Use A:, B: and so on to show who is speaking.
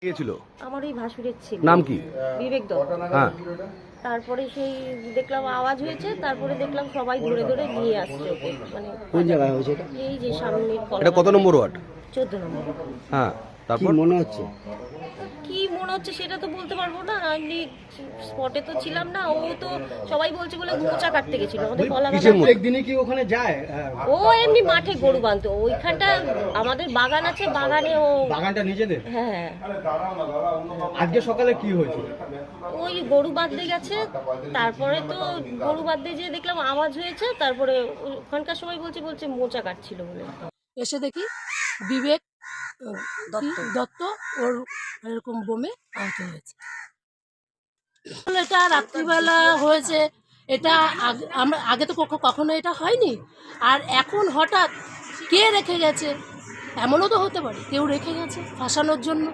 A: কে ছিল?
B: আমার ওই ভাসুরের ছিল।
A: নাম কি?
B: বিবেক দত্ত।
A: হ্যাঁ,
B: তারপরে সেই দেখলাম আওয়াজ হয়েছে, তারপরে দেখলাম সবাই ধরে ধরে নিয়ে আসছে ওকে, মানে
C: কোন জায়গায় হয়েছে এটা?
B: এই যে সামনের
A: এটা কত নম্বর ওয়ার্ড?
B: 14 নম্বর।
A: হ্যাঁ,
C: কি
A: তারপর
C: মনে হচ্ছে?
B: কি মনে হচ্ছে সেটা তো বলতে পারবো না, আমি স্পটে তো ছিলাম না। ও তো সবাই বলছে বলে মোচা কাটতে গেছিল আমাদের কলা
A: কিসের
B: বাগান।
A: মোচা?
C: একদিনে কি ওখানে যায়?
B: ও এমনি মাঠে গরু বাঁধতো, ওইখানটা আমাদের বাগান আছে, বাগানে ও।
C: বাগানটা নিজেদের?
B: হ্যাঁ,
C: আজকে সকালে কি হয়েছে?
B: ওই গরু বাঁধতে গেছে, তারপরে তো গরু বাঁধতে যেয়ে দেখলাম আওয়াজ হয়েছে, তারপরে ওখানকার সবাই বলছে মোচা কাটছিল বলে।
D: এসে দেখি বিবেক দত্ত ওর এরকম বোমে আহত হয়েছে। এটা রাত্রিবেলা হয়েছে, এটা আমরা আগে তো কখনো এটা হয়নি। আর এখন হঠাৎ কে রেখে গেছে, এমনও তো হতে পারে কেউ রেখে গেছে ফাঁসানোর জন্য।